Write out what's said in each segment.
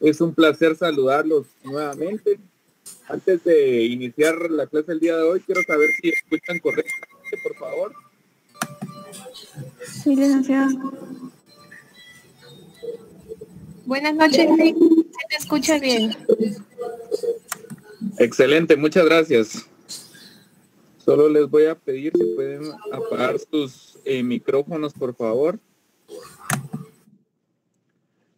Es un placer saludarlos nuevamente. Antes de iniciar la clase del día de hoy, quiero saber si escuchan correctamente, por favor. Sí, licenciado. Buenas noches, se te escucha bien. Excelente, muchas gracias. Solo les voy a pedir si pueden apagar sus micrófonos, por favor.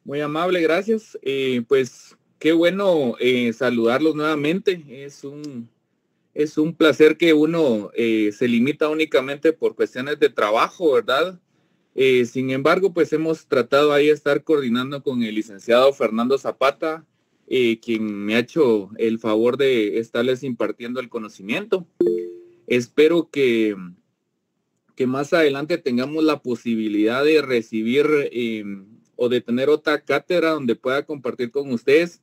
Muy amable, gracias. Pues qué bueno saludarlos nuevamente. Es un placer que uno se limita únicamente por cuestiones de trabajo, ¿verdad? Sin embargo, pues hemos tratado ahí de estar coordinando con el licenciado Fernando Zapata, quien me ha hecho el favor de estarles impartiendo el conocimiento. Espero que más adelante tengamos la posibilidad de recibir o de tener otra cátedra donde pueda compartir con ustedes,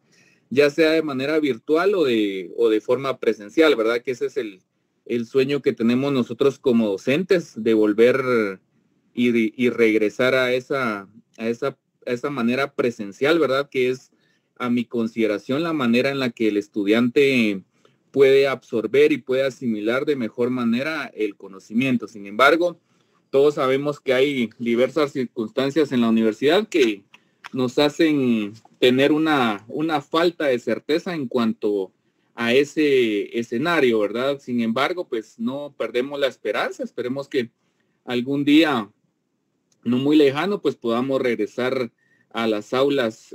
ya sea de manera virtual o de forma presencial, ¿verdad? Que ese es el sueño que tenemos nosotros como docentes, de volver y regresar a esa manera presencial, ¿verdad? Que es, a mi consideración, la manera en la que el estudiante puede absorber y puede asimilar de mejor manera el conocimiento. Sin embargo, todos sabemos que hay diversas circunstancias en la universidad que nos hacen tener una falta de certeza en cuanto a ese escenario, ¿verdad? Sin embargo, pues no perdemos la esperanza. Esperemos que algún día, no muy lejano, pues podamos regresar a las aulas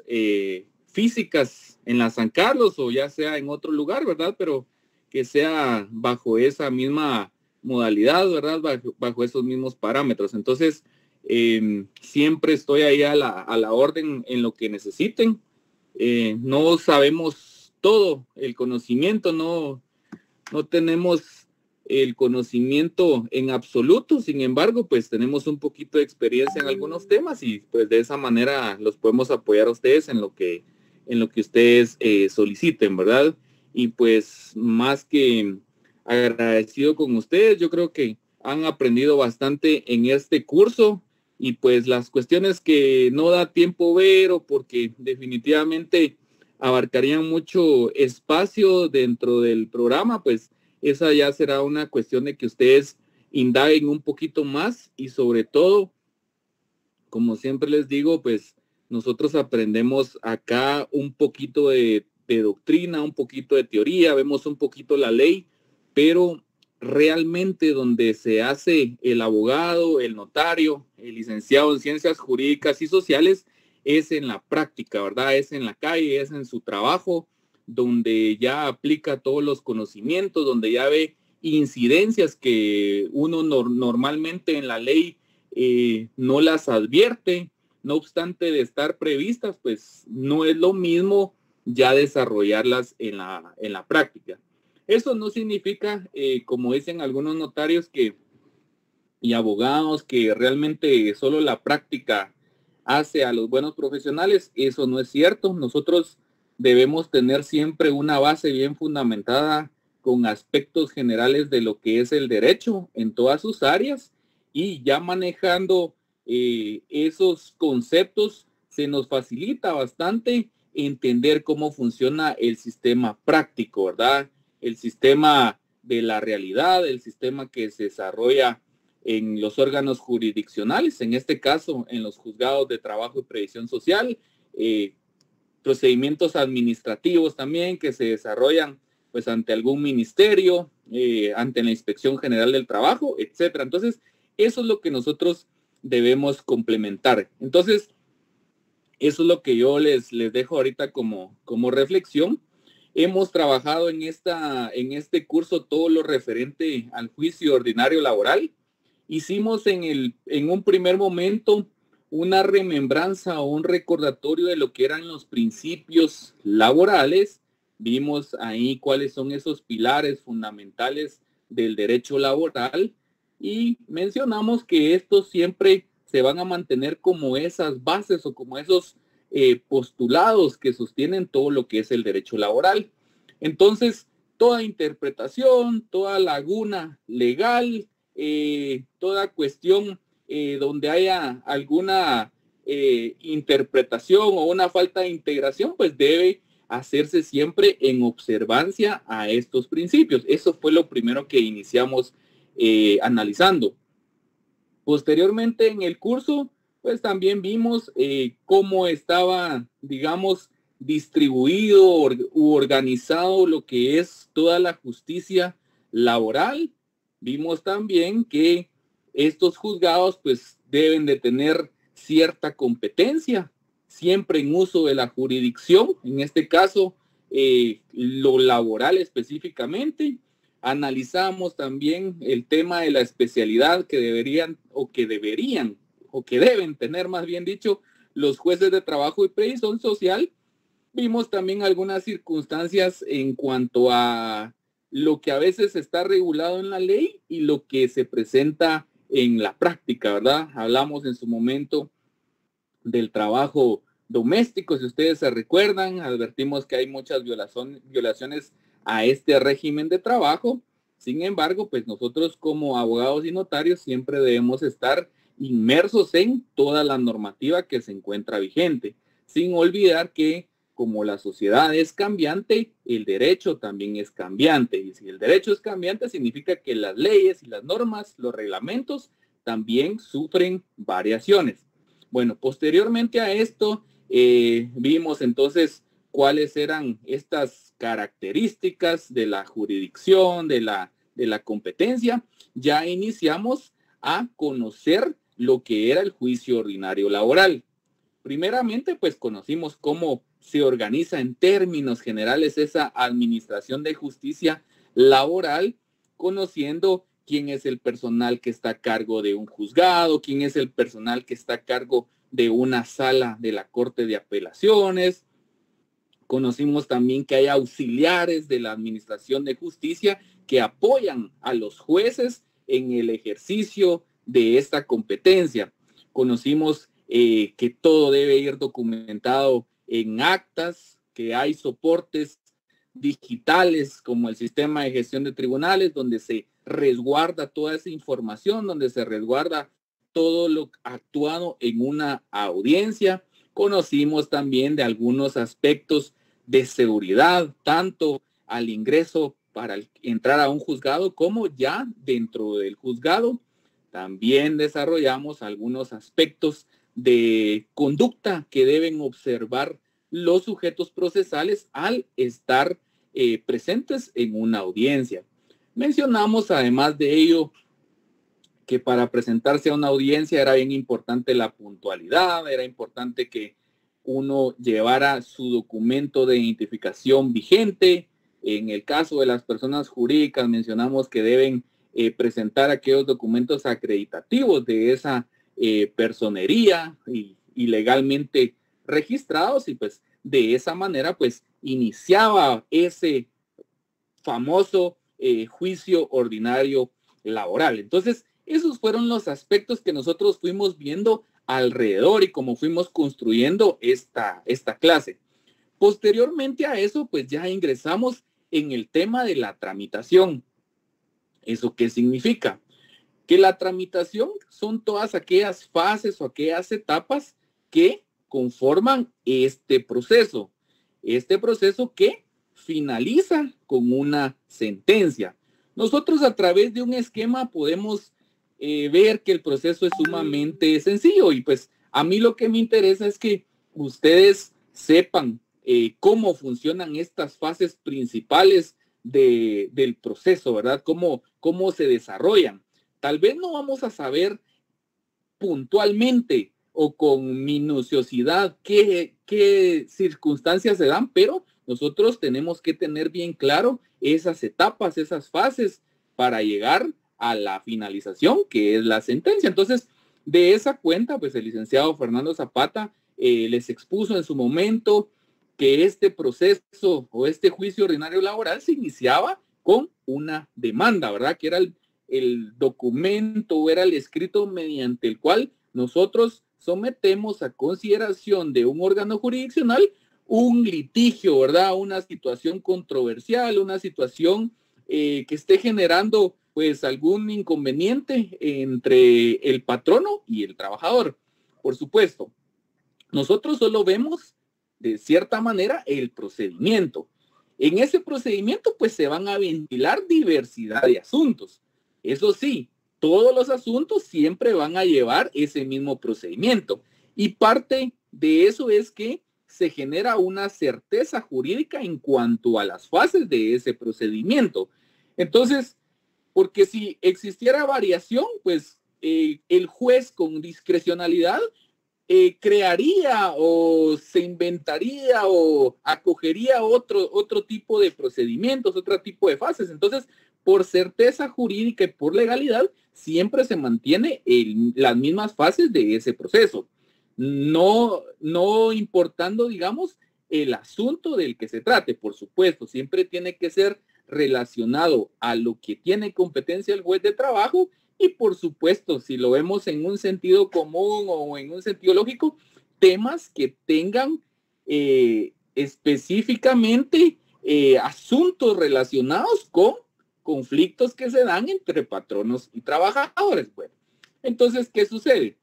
físicas en la San Carlos o ya sea en otro lugar, ¿verdad? Pero que sea bajo esa misma modalidad, ¿verdad? Bajo esos mismos parámetros. Entonces, siempre estoy ahí a la orden en lo que necesiten. No sabemos todo el conocimiento, no tenemos el conocimiento en absoluto. Sin embargo, pues tenemos un poquito de experiencia en algunos temas y pues de esa manera los podemos apoyar a ustedes en lo que ustedes soliciten, ¿verdad? Y pues más que agradecido con ustedes, yo creo que han aprendido bastante en este curso y pues las cuestiones que no da tiempo ver o porque definitivamente abarcarían mucho espacio dentro del programa, pues esa ya será una cuestión de que ustedes indaguen un poquito más y sobre todo, como siempre les digo, pues nosotros aprendemos acá un poquito de doctrina, un poquito de teoría, vemos un poquito la ley, pero realmente donde se hace el abogado, el notario, el licenciado en ciencias jurídicas y sociales, es en la práctica, ¿verdad? Es en la calle, es en su trabajo, donde ya aplica todos los conocimientos, donde ya ve incidencias que uno normalmente en la ley no las advierte. No obstante de estar previstas, pues no es lo mismo ya desarrollarlas en la práctica. Eso no significa, como dicen algunos notarios y abogados, que realmente solo la práctica hace a los buenos profesionales. Eso no es cierto. Nosotros debemos tener siempre una base bien fundamentada con aspectos generales de lo que es el derecho en todas sus áreas, y ya manejando esos conceptos se nos facilita bastante entender cómo funciona el sistema práctico, ¿verdad? El sistema de la realidad, el sistema que se desarrolla en los órganos jurisdiccionales, en este caso en los juzgados de trabajo y previsión social, procedimientos administrativos también que se desarrollan pues ante algún ministerio, ante la Inspección General del Trabajo, etcétera. Entonces, eso es lo que nosotros debemos complementar. Entonces, eso es lo que yo les dejo ahorita como reflexión. Hemos trabajado en este curso todo lo referente al juicio ordinario laboral. Hicimos en un primer momento una remembranza o un recordatorio de lo que eran los principios laborales. Vimos ahí cuáles son esos pilares fundamentales del derecho laboral y mencionamos que estos siempre se van a mantener como esas bases o como esos postulados que sostienen todo lo que es el derecho laboral. Entonces, toda interpretación, toda laguna legal, toda cuestión donde haya alguna interpretación o una falta de integración, pues debe hacerse siempre en observancia a estos principios. Eso fue lo primero que iniciamos analizando. Posteriormente en el curso, pues también vimos cómo estaba, digamos, distribuido u organizado lo que es toda la justicia laboral. Vimos también que estos juzgados pues deben de tener cierta competencia, siempre en uso de la jurisdicción, en este caso lo laboral específicamente. Analizamos también el tema de la especialidad que deben tener, más bien dicho, los jueces de trabajo y previsión social. Vimos también algunas circunstancias en cuanto a lo que a veces está regulado en la ley y lo que se presenta en la práctica, ¿verdad? Hablamos en su momento del trabajo doméstico, si ustedes se recuerdan, advertimos que hay muchas violaciones a este régimen de trabajo. Sin embargo, pues nosotros como abogados y notarios siempre debemos estar inmersos en toda la normativa que se encuentra vigente, sin olvidar que como la sociedad es cambiante, el derecho también es cambiante. Y si el derecho es cambiante, significa que las leyes y las normas, los reglamentos, también sufren variaciones. Bueno, posteriormente a esto, vimos entonces cuáles eran estas características de la jurisdicción, de la competencia. Ya iniciamos a conocer lo que era el juicio ordinario laboral. Primeramente, pues conocimos cómo se organiza en términos generales esa administración de justicia laboral, conociendo quién es el personal que está a cargo de un juzgado, quién es el personal que está a cargo de una sala de la Corte de Apelaciones. Conocimos también que hay auxiliares de la administración de justicia que apoyan a los jueces en el ejercicio de esta competencia. Conocimos que todo debe ir documentado en actas, que hay soportes digitales como el sistema de gestión de tribunales, donde se resguarda toda esa información, donde se resguarda todo lo actuado en una audiencia. Conocimos también de algunos aspectos de seguridad, tanto al ingreso para entrar a un juzgado como ya dentro del juzgado. También desarrollamos algunos aspectos de conducta que deben observar los sujetos procesales al estar presentes en una audiencia. Mencionamos además de ello que para presentarse a una audiencia era bien importante la puntualidad, era importante que uno llevara su documento de identificación vigente. En el caso de las personas jurídicas mencionamos que deben presentar aquellos documentos acreditativos de esa personería y legalmente registrados, y pues de esa manera pues iniciaba ese famoso juicio ordinario laboral. Entonces, esos fueron los aspectos que nosotros fuimos viendo alrededor y como fuimos construyendo esta clase. Posteriormente a eso, pues ya ingresamos en el tema de la tramitación. ¿Eso qué significa? Que la tramitación son todas aquellas fases o aquellas etapas que conforman este proceso que finaliza con una sentencia. Nosotros a través de un esquema podemos ver que el proceso es sumamente sencillo y pues a mí lo que me interesa es que ustedes sepan cómo funcionan estas fases principales del proceso, ¿verdad? Cómo se desarrollan. Tal vez no vamos a saber puntualmente o con minuciosidad qué circunstancias se dan, pero nosotros tenemos que tener bien claro esas etapas, esas fases para llegar a la finalización, que es la sentencia. Entonces, de esa cuenta, pues el licenciado Fernando Zapata les expuso en su momento que este proceso o este juicio ordinario laboral se iniciaba con una demanda, ¿verdad? Que era el documento, era el escrito mediante el cual nosotros sometemos a consideración de un órgano jurisdiccional un litigio, ¿verdad? Una situación controversial, una situación que esté generando pues algún inconveniente entre el patrono y el trabajador. Por supuesto, Nosotros solo vemos de cierta manera el procedimiento. En ese procedimiento pues se van a ventilar diversidad de asuntos. Eso sí, todos los asuntos siempre van a llevar ese mismo procedimiento. Y parte de eso es que se genera una certeza jurídica en cuanto a las fases de ese procedimiento. Entonces, porque si existiera variación, pues el juez con discrecionalidad crearía o se inventaría o acogería otro tipo de procedimientos, otro tipo de fases. Entonces, por certeza jurídica y por legalidad, siempre se mantiene las mismas fases de ese proceso. No importando, digamos, el asunto del que se trate, por supuesto, siempre tiene que ser relacionado a lo que tiene competencia el juez de trabajo y, por supuesto, si lo vemos en un sentido común o en un sentido lógico, temas que tengan específicamente asuntos relacionados con conflictos que se dan entre patronos y trabajadores. Bueno, entonces, ¿qué sucede?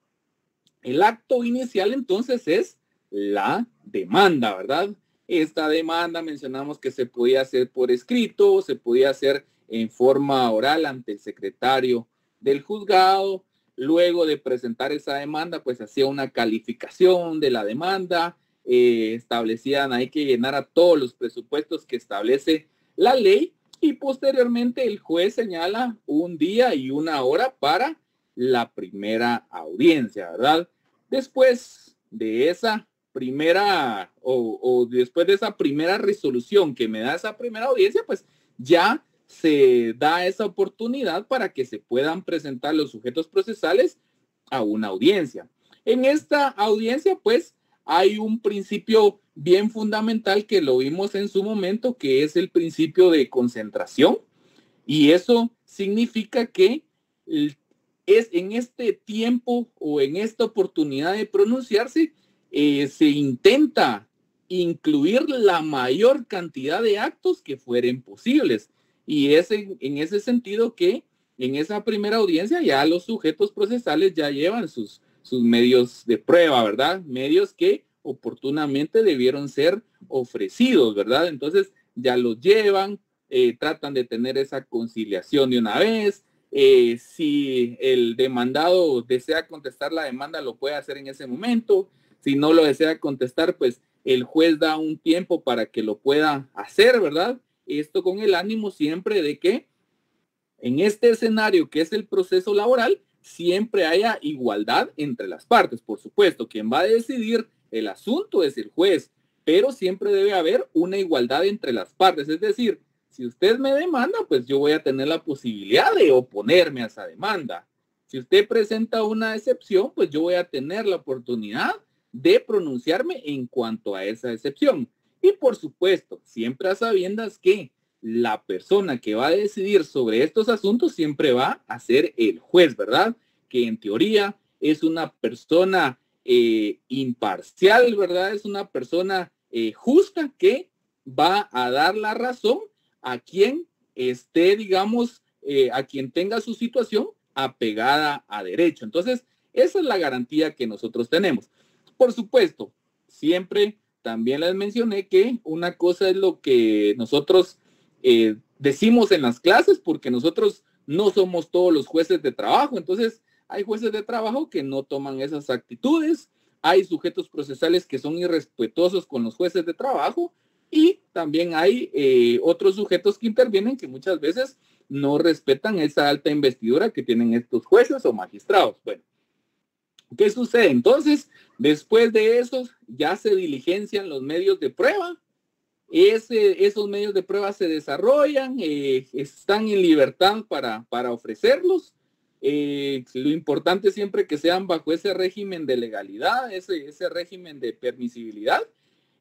El acto inicial entonces es la demanda, ¿verdad? Esta demanda mencionamos que se podía hacer por escrito, se podía hacer en forma oral ante el secretario del juzgado. Luego de presentar esa demanda, pues hacía una calificación de la demanda, establecían ahí que llenar a todos los presupuestos que establece la ley y posteriormente el juez señala un día y una hora para la primera audiencia, ¿verdad? Después de esa primera o después de esa primera resolución que me da esa primera audiencia, pues ya se da esa oportunidad para que se puedan presentar los sujetos procesales a una audiencia. En esta audiencia, pues, hay un principio bien fundamental que lo vimos en su momento, que es el principio de concentración, y eso significa que es en este tiempo o en esta oportunidad de pronunciarse, se intenta incluir la mayor cantidad de actos que fueren posibles. Y es en ese sentido que en esa primera audiencia ya los sujetos procesales ya llevan sus medios de prueba, ¿verdad? Medios que oportunamente debieron ser ofrecidos, ¿verdad? Entonces ya los llevan, tratan de tener esa conciliación de una vez. Si el demandado desea contestar la demanda, lo puede hacer en ese momento. Si no lo desea contestar, pues el juez da un tiempo para que lo pueda hacer, ¿verdad? Esto con el ánimo siempre de que en este escenario que es el proceso laboral, siempre haya igualdad entre las partes. Por supuesto, quien va a decidir el asunto es el juez, pero siempre debe haber una igualdad entre las partes. Es decir, si usted me demanda, pues yo voy a tener la posibilidad de oponerme a esa demanda. Si usted presenta una excepción, pues yo voy a tener la oportunidad de pronunciarme en cuanto a esa excepción. Y por supuesto, siempre a sabiendas que la persona que va a decidir sobre estos asuntos siempre va a ser el juez, ¿verdad? Que en teoría es una persona imparcial, ¿verdad? Es una persona justa que va a dar la razón a quien esté, digamos, a quien tenga su situación apegada a derecho. Entonces, esa es la garantía que nosotros tenemos. Por supuesto, siempre también les mencioné que una cosa es lo que nosotros decimos en las clases, porque nosotros no somos todos los jueces de trabajo. Entonces, hay jueces de trabajo que no toman esas actitudes, hay sujetos procesales que son irrespetuosos con los jueces de trabajo y también hay otros sujetos que intervienen que muchas veces no respetan esa alta investidura que tienen estos jueces o magistrados. Bueno, ¿qué sucede? Entonces, después de eso, ya se diligencian los medios de prueba. Esos medios de prueba se desarrollan, están en libertad para ofrecerlos. Lo importante siempre que sean bajo ese régimen de legalidad, ese régimen de permisibilidad.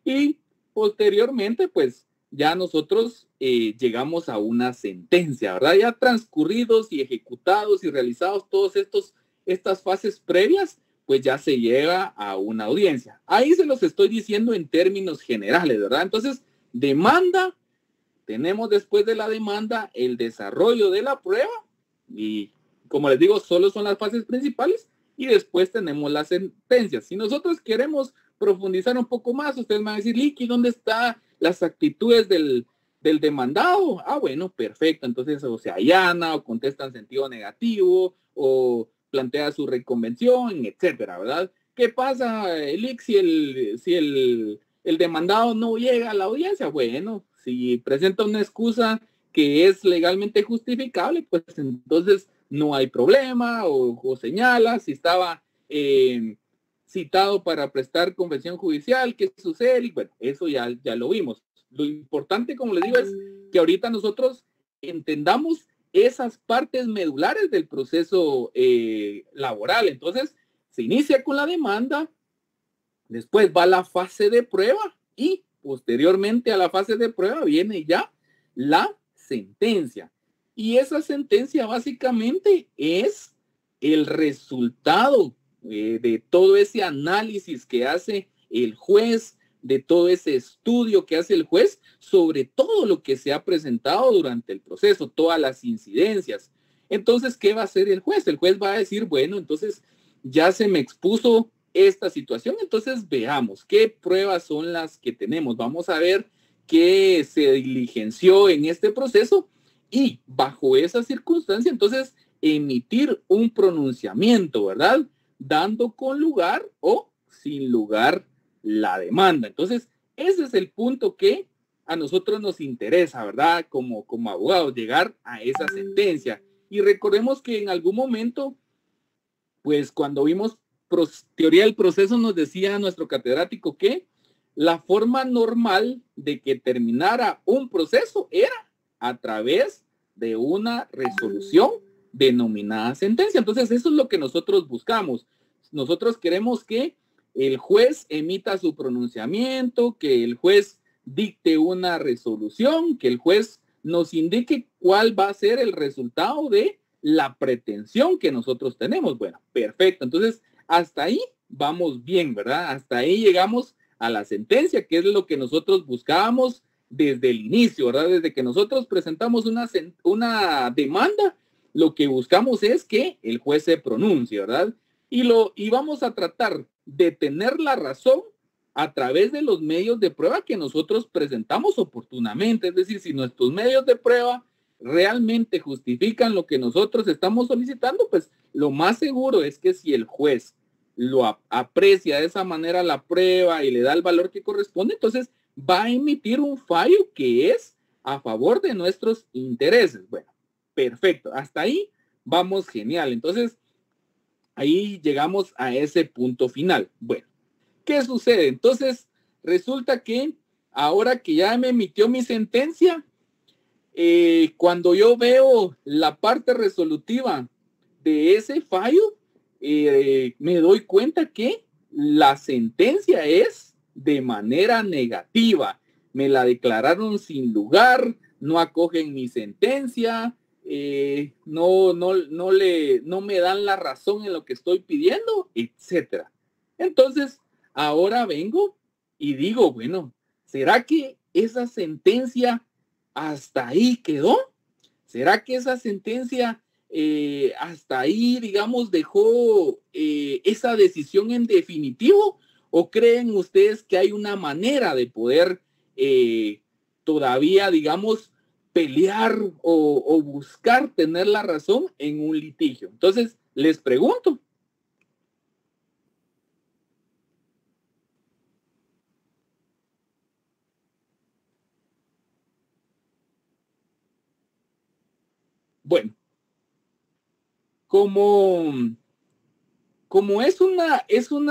Y posteriormente, pues ya nosotros llegamos a una sentencia, ¿verdad? Ya transcurridos y ejecutados y realizados todos estas fases previas, pues ya se llega a una audiencia. Ahí se los estoy diciendo en términos generales, ¿verdad? Entonces, demanda, tenemos después de la demanda el desarrollo de la prueba y como les digo, solo son las fases principales y después tenemos la sentencia. Si nosotros queremos profundizar un poco más, ustedes me van a decir, Licky, ¿dónde están las actitudes del demandado? Ah, bueno, perfecto. Entonces, o se allana, o contesta en sentido negativo, o plantea su reconvención, etcétera, ¿verdad? ¿Qué pasa, Lick, si el demandado no llega a la audiencia? Bueno, si presenta una excusa que es legalmente justificable, pues entonces no hay problema, o señala si estaba citado para prestar convención judicial, qué sucede, y bueno, eso ya lo vimos. Lo importante, como les digo, es que ahorita nosotros entendamos esas partes medulares del proceso laboral. Entonces, se inicia con la demanda, después va la fase de prueba y posteriormente a la fase de prueba viene ya la sentencia. Y esa sentencia básicamente es el resultado de todo ese análisis que hace el juez, de todo ese estudio que hace el juez sobre todo lo que se ha presentado durante el proceso, todas las incidencias. Entonces, ¿qué va a hacer el juez? El juez va a decir, bueno, entonces ya se me expuso esta situación, entonces veamos qué pruebas son las que tenemos. Vamos a ver qué se diligenció en este proceso y bajo esa circunstancia, entonces, emitir un pronunciamiento, ¿verdad? Dando con lugar o sin lugar la demanda. Entonces, ese es el punto que a nosotros nos interesa, ¿verdad? Como abogados, llegar a esa sentencia. Y recordemos que en algún momento, pues cuando vimos teoría del proceso, nos decía nuestro catedrático que la forma normal de que terminara un proceso era a través de una resolución denominada sentencia. Entonces, eso es lo que nosotros buscamos. Nosotros queremos que el juez emita su pronunciamiento, que el juez dicte una resolución, que el juez nos indique cuál va a ser el resultado de la pretensión que nosotros tenemos. Bueno, perfecto. Entonces, hasta ahí vamos bien, ¿verdad? Hasta ahí llegamos a la sentencia, que es lo que nosotros buscábamos desde el inicio, ¿verdad? Desde que nosotros presentamos una demanda, lo que buscamos es que el juez se pronuncie, ¿verdad? Y vamos a tratar de tener la razón a través de los medios de prueba que nosotros presentamos oportunamente. Es decir, si nuestros medios de prueba realmente justifican lo que nosotros estamos solicitando, pues lo más seguro es que si el juez lo aprecia de esa manera la prueba y le da el valor que corresponde, entonces va a emitir un fallo que es a favor de nuestros intereses. Bueno, perfecto. Hasta ahí vamos genial. Entonces, ahí llegamos a ese punto final. Bueno, ¿qué sucede? Entonces, resulta que ahora que ya me emitió mi sentencia, cuando yo veo la parte resolutiva de ese fallo, me doy cuenta que la sentencia es de manera negativa. Me la declararon sin lugar, no acogen mi sentencia, no me dan la razón en lo que estoy pidiendo, etcétera. Entonces, ahora vengo y digo, bueno, ¿será que esa sentencia hasta ahí quedó? ¿Será que esa sentencia hasta ahí, digamos, dejó esa decisión en definitivo? ¿O creen ustedes que hay una manera de poder todavía, digamos, pelear o buscar tener la razón en un litigio? Entonces, les pregunto. Bueno, como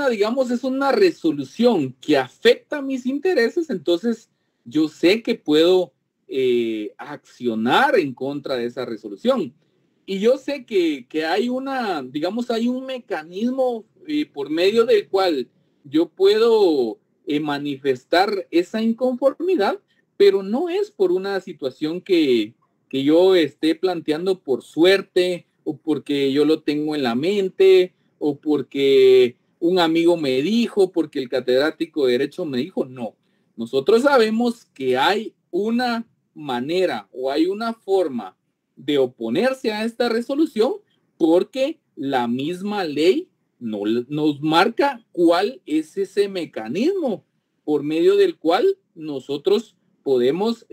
digamos, es una resolución que afecta a mis intereses, entonces yo sé que puedo accionar en contra de esa resolución. Y yo sé que hay hay un mecanismo por medio del cual yo puedo manifestar esa inconformidad, pero no es por una situación que yo esté planteando por suerte o porque yo lo tengo en la mente o porque un amigo me dijo, porque el catedrático de Derecho me dijo. No, nosotros sabemos que hay una manera o hay una forma de oponerse a esta resolución porque la misma ley no nos marca cuál es ese mecanismo por medio del cual nosotros podemos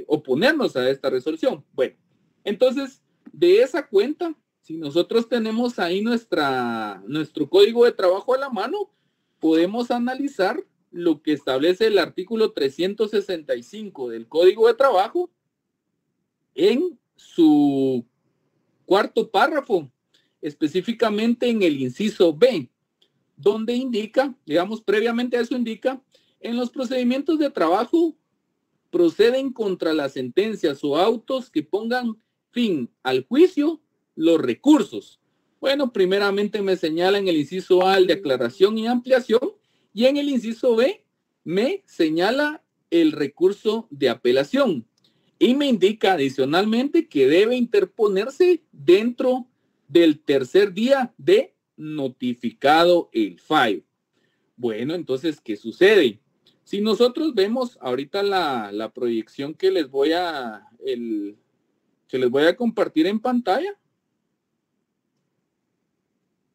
oponernos a esta resolución. Bueno, entonces, de esa cuenta, si nosotros tenemos ahí nuestro código de trabajo a la mano, podemos analizar lo que establece el artículo 365 del Código de Trabajo en su cuarto párrafo, específicamente en el inciso B, donde indica, digamos, previamente a eso indica, en los procedimientos de trabajo proceden contra las sentencias o autos que pongan fin al juicio los recursos. Bueno, primeramente me señala en el inciso A el de aclaración y ampliación, y en el inciso B me señala el recurso de apelación y me indica adicionalmente que debe interponerse dentro del tercer día de notificado el fallo. Bueno, entonces, ¿qué sucede? Si nosotros vemos ahorita la proyección que les voy a compartir en pantalla,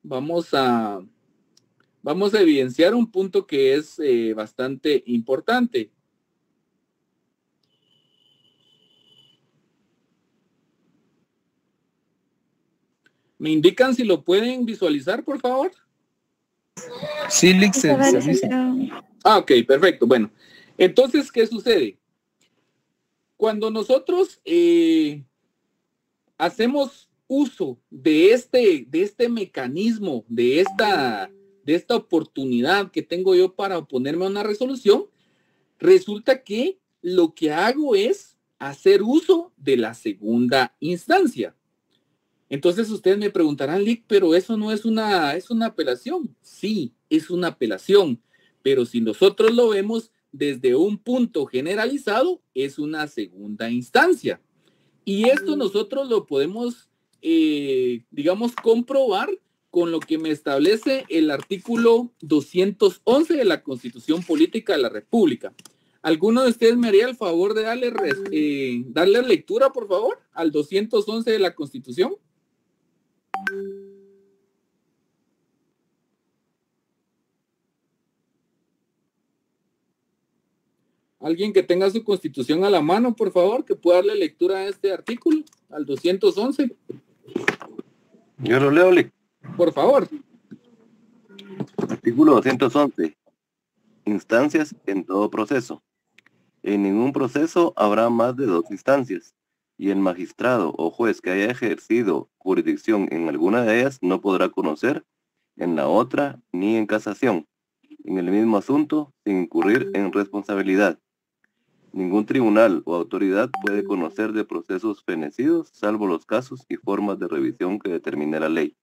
vamos a evidenciar un punto que es bastante importante. ¿Me indican si lo pueden visualizar, por favor? Sí, Lixel. Ok, perfecto. Bueno, entonces, ¿qué sucede? Cuando nosotros hacemos uso de este mecanismo, de esta oportunidad que tengo yo para oponerme a una resolución, resulta que lo que hago es hacer uso de la segunda instancia. Entonces ustedes me preguntarán, Lick, pero eso no es una apelación. Sí, es una apelación, pero si nosotros lo vemos desde un punto generalizado, es una segunda instancia. Y esto nosotros lo podemos, digamos, comprobar con lo que me establece el artículo 211 de la Constitución Política de la República. ¿Alguno de ustedes me haría el favor de darle lectura, por favor, al 211 de la Constitución? Alguien que tenga su Constitución a la mano, por favor, que pueda darle lectura a este artículo, al 211. Yo lo leo, Lick. Por favor. Artículo 211. Instancias en todo proceso. En ningún proceso habrá más de 2 instancias, y el magistrado o juez que haya ejercido jurisdicción en alguna de ellas no podrá conocer en la otra ni en casación, en el mismo asunto, sin incurrir en responsabilidad. Ningún tribunal o autoridad puede conocer de procesos fenecidos, salvo los casos y formas de revisión que determine la ley.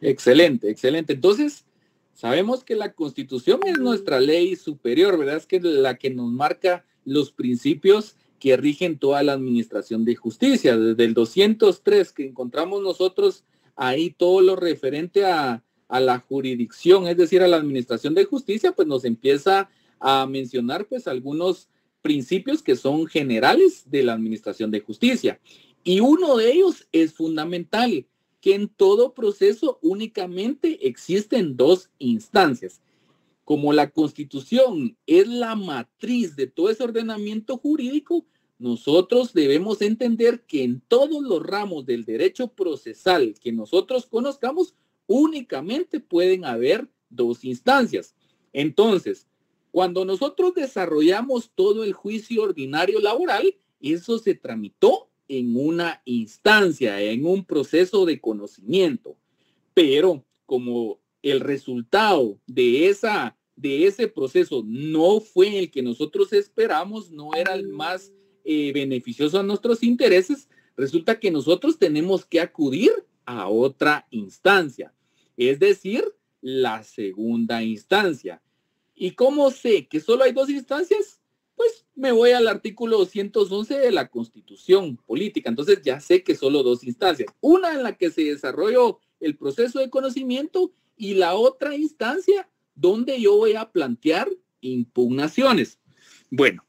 Excelente, excelente. Entonces, sabemos que la Constitución es nuestra ley superior, ¿verdad? Es que la que nos marca los principios que rigen toda la administración de justicia. Desde el 203 que encontramos nosotros ahí todo lo referente a la jurisdicción, es decir, a la administración de justicia, pues nos empieza a mencionar pues algunos principios que son generales de la administración de justicia. Y uno de ellos es fundamental, que en todo proceso únicamente existen 2 instancias. Como la Constitución es la matriz de todo ese ordenamiento jurídico, nosotros debemos entender que en todos los ramos del derecho procesal que nosotros conozcamos, únicamente pueden haber 2 instancias. Entonces, cuando nosotros desarrollamos todo el juicio ordinario laboral, eso se tramitó en una instancia, en un proceso de conocimiento. Pero como el resultado de ese proceso no fue el que nosotros esperamos, no era el más beneficioso a nuestros intereses, resulta que nosotros tenemos que acudir a otra instancia, es decir, la segunda instancia. ¿Y cómo sé que solo hay 2 instancias? Pues me voy al artículo 211 de la Constitución Política. Entonces ya sé que solo 2 instancias. Una en la que se desarrolló el proceso de conocimiento y la otra instancia donde yo voy a plantear impugnaciones. Bueno,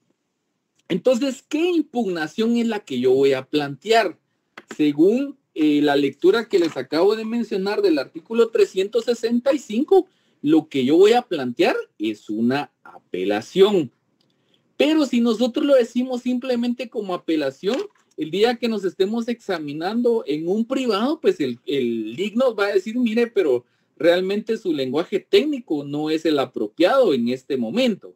entonces, ¿qué impugnación es la que yo voy a plantear? Según la lectura que les acabo de mencionar del artículo 365, lo que yo voy a plantear es una apelación. Pero si nosotros lo decimos simplemente como apelación, el día que nos estemos examinando en un privado, pues el LIC nos va a decir, mire, pero realmente su lenguaje técnico no es el apropiado en este momento.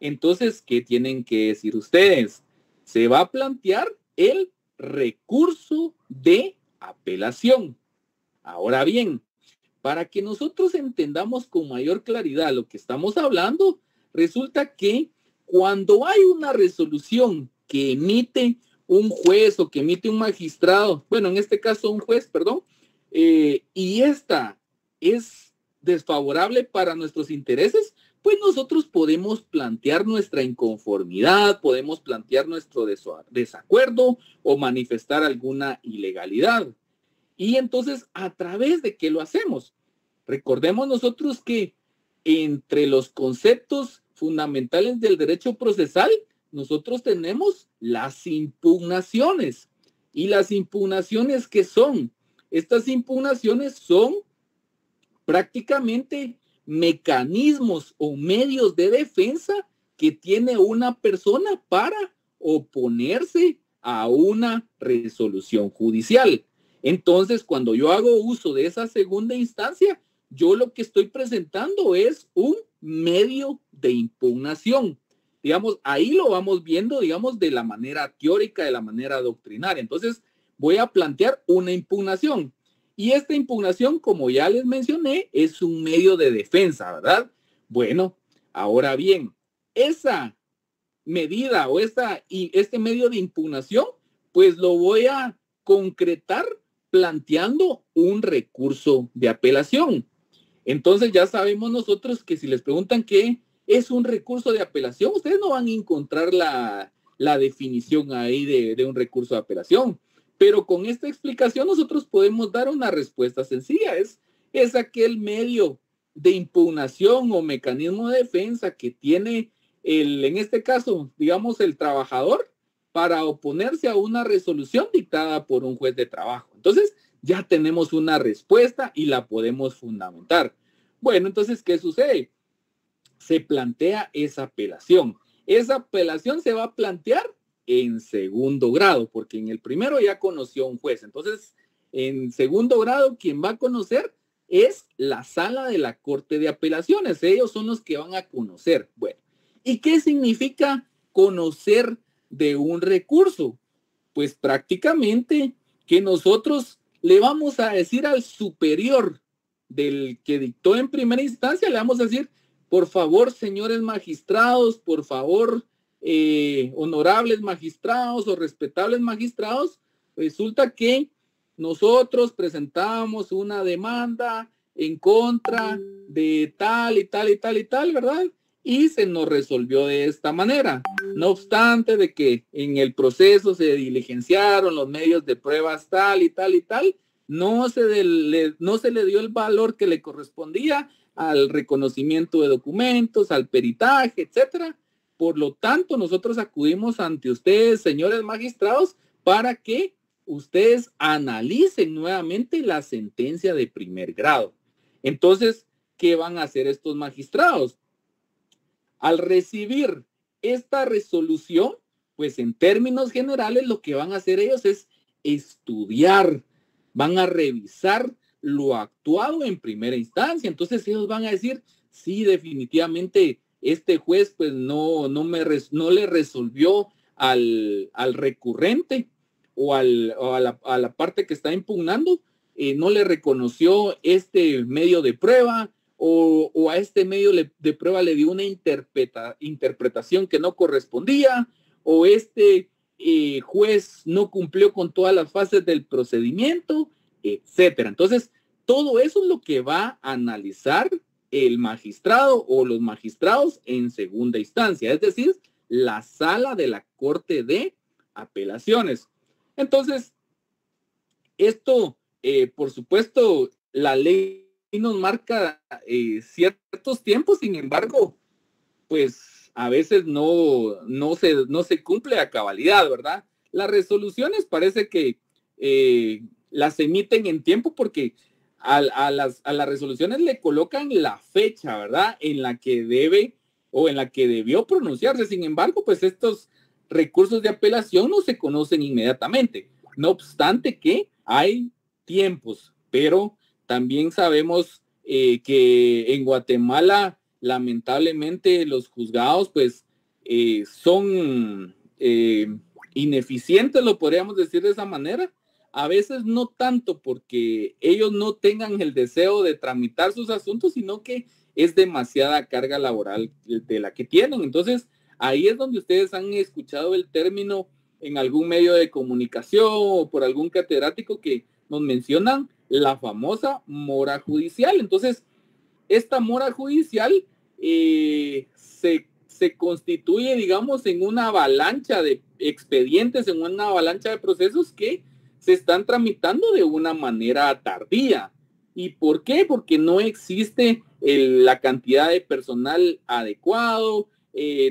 Entonces, ¿qué tienen que decir ustedes? Se va a plantear el recurso de apelación. Ahora bien, para que nosotros entendamos con mayor claridad lo que estamos hablando, resulta que cuando hay una resolución que emite un juez o que emite un magistrado, bueno, en este caso un juez, perdón, y esta es desfavorable para nuestros intereses, pues nosotros podemos plantear nuestra inconformidad, podemos plantear nuestro desacuerdo o manifestar alguna ilegalidad. Y entonces, ¿a través de qué lo hacemos? Recordemos nosotros que entre los conceptos fundamentales del derecho procesal, nosotros tenemos las impugnaciones. ¿Y las impugnaciones qué son? Estas impugnaciones son prácticamente mecanismos o medios de defensa que tiene una persona para oponerse a una resolución judicial. Entonces, cuando yo hago uso de esa segunda instancia, yo lo que estoy presentando es un medio de impugnación. Digamos, ahí lo vamos viendo, digamos, de la manera teórica, de la manera doctrinaria. Entonces, voy a plantear una impugnación. Y esta impugnación, como ya les mencioné, es un medio de defensa, ¿verdad? Bueno, ahora bien, esa medida o este medio de impugnación, pues lo voy a concretar planteando un recurso de apelación. Entonces ya sabemos nosotros que si les preguntan qué es un recurso de apelación, ustedes no van a encontrar la definición ahí de un recurso de apelación. Pero con esta explicación nosotros podemos dar una respuesta sencilla. Es aquel medio de impugnación o mecanismo de defensa que tiene en este caso, digamos, el trabajador para oponerse a una resolución dictada por un juez de trabajo. Entonces, ya tenemos una respuesta y la podemos fundamentar. Bueno, entonces, ¿qué sucede? Se plantea esa apelación. Esa apelación se va a plantear en segundo grado, porque en el primero ya conoció un juez. Entonces, en segundo grado, quien va a conocer es la sala de la Corte de Apelaciones. Ellos son los que van a conocer. Bueno, ¿y qué significa conocer de un recurso? Pues prácticamente que nosotros le vamos a decir al superior del que dictó en primera instancia, le vamos a decir, por favor, señores magistrados, por favor, honorables magistrados o respetables magistrados, resulta que nosotros presentamos una demanda en contra de tal y tal y tal y tal, ¿verdad? Y se nos resolvió de esta manera. No obstante de que en el proceso se diligenciaron los medios de pruebas tal y tal y tal, no se le dio el valor que le correspondía al reconocimiento de documentos, al peritaje, etcétera. Por lo tanto, nosotros acudimos ante ustedes, señores magistrados, para que ustedes analicen nuevamente la sentencia de primer grado. Entonces, ¿qué van a hacer estos magistrados? Al recibir esta resolución, pues en términos generales lo que van a hacer ellos es estudiar, van a revisar lo actuado en primera instancia. Entonces ellos van a decir, sí, definitivamente este juez pues no le resolvió al recurrente o a la parte que está impugnando, no le reconoció este medio de prueba o a este medio de prueba le dio una interpretación que no correspondía, o este juez no cumplió con todas las fases del procedimiento, etcétera. Entonces, todo eso es lo que va a analizar el magistrado o los magistrados en segunda instancia, es decir, la sala de la Corte de Apelaciones. Entonces, esto, por supuesto, la ley nos marca ciertos tiempos, sin embargo, pues a veces no se cumple a cabalidad, ¿verdad? Las resoluciones parece que las emiten en tiempo porque a las resoluciones le colocan la fecha, ¿verdad? En la que debe o en la que debió pronunciarse. Sin embargo, pues estos recursos de apelación no se conocen inmediatamente. No obstante que hay tiempos, pero también sabemos que en Guatemala, lamentablemente, los juzgados, pues, son ineficientes, lo podríamos decir de esa manera. A veces no tanto porque ellos no tengan el deseo de tramitar sus asuntos, sino que es demasiada carga laboral de la que tienen. Entonces, ahí es donde ustedes han escuchado el término en algún medio de comunicación o por algún catedrático que nos mencionan la famosa mora judicial. Entonces, esta mora judicial se constituye, digamos, en una avalancha de expedientes, en una avalancha de procesos que se están tramitando de una manera tardía. ¿Y por qué? Porque no existe la cantidad de personal adecuado,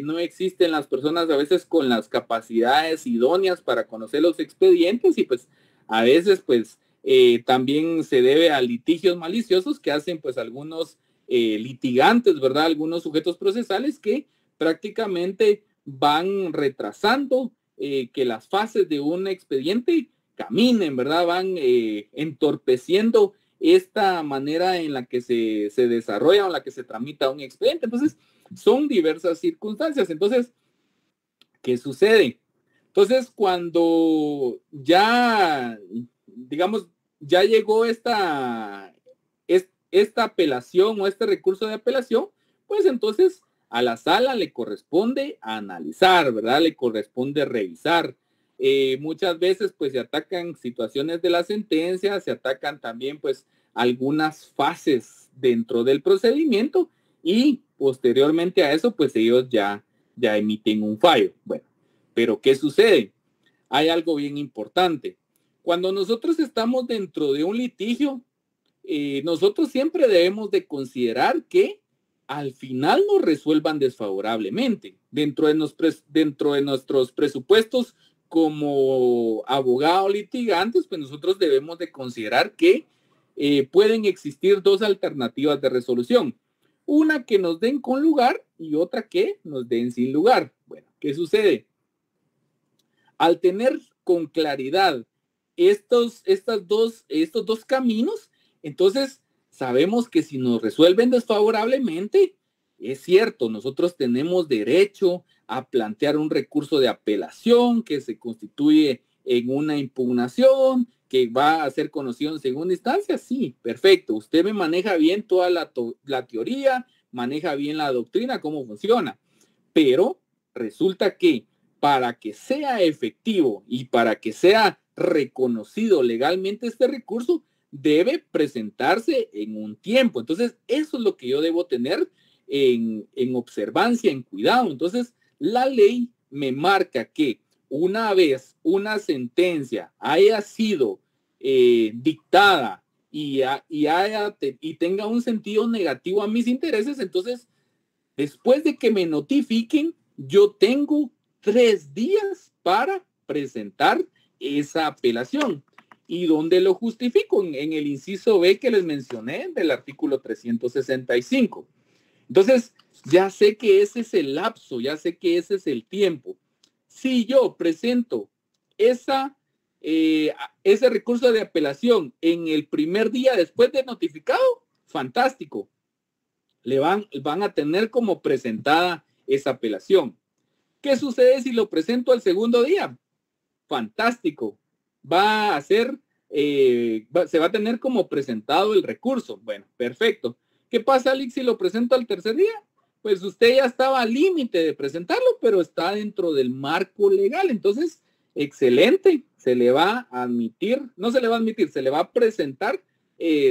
no existen las personas a veces con las capacidades idóneas para conocer los expedientes y pues a veces pues también se debe a litigios maliciosos que hacen pues algunos litigantes, ¿verdad? Algunos sujetos procesales que prácticamente van retrasando que las fases de un expediente caminen, ¿verdad? Van entorpeciendo esta manera en la que se desarrolla o en la que se tramita un expediente. Entonces, son diversas circunstancias. Entonces, ¿qué sucede? Entonces, cuando ya, digamos, ya llegó esta apelación o este recurso de apelación, pues entonces a la sala le corresponde analizar, ¿verdad? Le corresponde revisar. Muchas veces pues se atacan situaciones de la sentencia, se atacan también pues algunas fases dentro del procedimiento y posteriormente a eso pues ellos ya emiten un fallo. Bueno, pero ¿qué sucede? Hay algo bien importante. Cuando nosotros estamos dentro de un litigio, nosotros siempre debemos de considerar que al final nos resuelvan desfavorablemente. Dentro de nuestros presupuestos como abogado litigantes, pues nosotros debemos de considerar que pueden existir dos alternativas de resolución. Una que nos den con lugar y otra que nos den sin lugar. Bueno, ¿qué sucede? Al tener con claridad estos dos caminos, entonces sabemos que si nos resuelven desfavorablemente, es cierto, nosotros tenemos derecho a plantear un recurso de apelación que se constituye en una impugnación, que va a ser conocido en segunda instancia. Sí, perfecto. Usted me maneja bien toda la teoría, maneja bien la doctrina, cómo funciona. Pero resulta que para que sea efectivo y para que sea reconocido legalmente este recurso, debe presentarse en un tiempo. Entonces, eso es lo que yo debo tener en observancia, en cuidado. Entonces, la ley me marca que una vez una sentencia haya sido dictada y tenga un sentido negativo a mis intereses, entonces, después de que me notifiquen, yo tengo 3 días para presentar esa apelación. ¿Y dónde lo justifico? En el inciso B que les mencioné del artículo 365. Entonces, ya sé que ese es el lapso, ya sé que ese es el tiempo. Si yo presento ese recurso de apelación en el primer día después de notificado, fantástico. Van a tener como presentada esa apelación. ¿Qué sucede si lo presento al segundo día? Fantástico. Se va a tener como presentado el recurso. Bueno, perfecto. ¿Qué pasa, Alex, si lo presento al tercer día? Pues usted ya estaba al límite de presentarlo, pero está dentro del marco legal. Entonces, excelente. Se le va a admitir, no se le va a admitir, se le va a presentar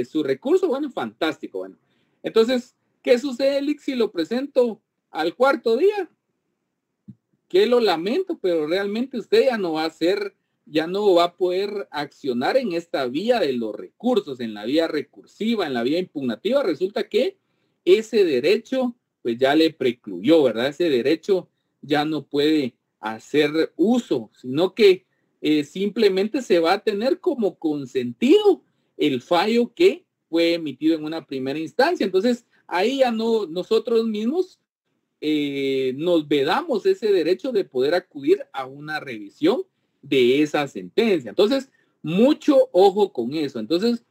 su recurso. Bueno, fantástico. Bueno, entonces, ¿qué sucede, Alex, si lo presento al cuarto día? Que lo lamento, pero realmente usted ya no va a poder accionar en esta vía de los recursos, en la vía recursiva, en la vía impugnativa. Resulta que ese derecho pues ya le precluyó, ¿verdad? Ese derecho ya no puede hacer uso, sino que simplemente se va a tener como consentido el fallo que fue emitido en una primera instancia. Entonces, ahí ya no nosotros mismos nos vedamos ese derecho de poder acudir a una revisión de esa sentencia. Entonces, mucho ojo con eso. Entonces,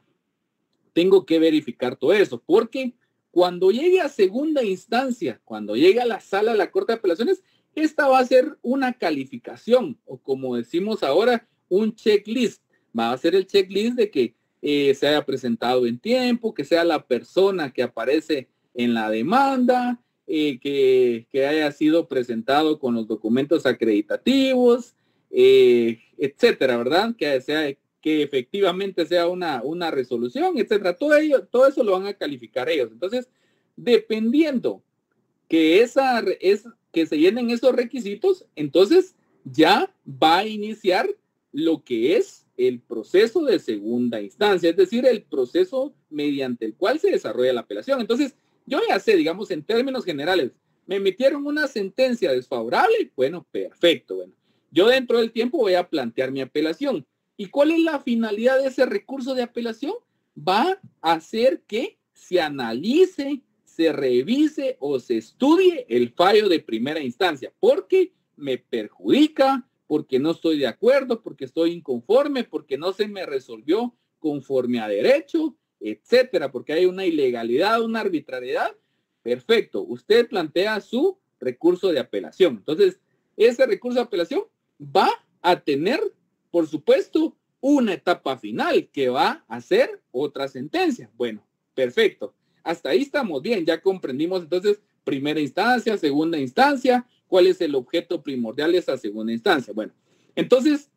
tengo que verificar todo eso, porque cuando llegue a segunda instancia, cuando llegue a la sala de la Corte de Apelaciones, esta va a ser una calificación, o como decimos ahora, un checklist. Va a ser el checklist de que se haya presentado en tiempo, que sea la persona que aparece en la demanda, que haya sido presentado con los documentos acreditativos, etcétera, ¿verdad? Que efectivamente sea una resolución, etcétera. Todo eso lo van a calificar ellos. Entonces, dependiendo que que se llenen esos requisitos, entonces ya va a iniciar lo que es el proceso de segunda instancia, es decir, el proceso mediante el cual se desarrolla la apelación. Entonces, yo ya sé, digamos, en términos generales, me emitieron una sentencia desfavorable, bueno, perfecto, bueno, yo dentro del tiempo voy a plantear mi apelación. ¿Y cuál es la finalidad de ese recurso de apelación? Va a hacer que se analice, se revise o se estudie el fallo de primera instancia, porque me perjudica, porque no estoy de acuerdo, porque estoy inconforme, porque no se me resolvió conforme a derecho, etcétera, porque hay una ilegalidad, una arbitrariedad. Perfecto, usted plantea su recurso de apelación. Entonces, ese recurso de apelación va a tener, por supuesto, una etapa final que va a ser otra sentencia. Bueno, perfecto. Hasta ahí estamos bien, ya comprendimos entonces primera instancia, segunda instancia, cuál es el objeto primordial de esa segunda instancia. Bueno, entonces,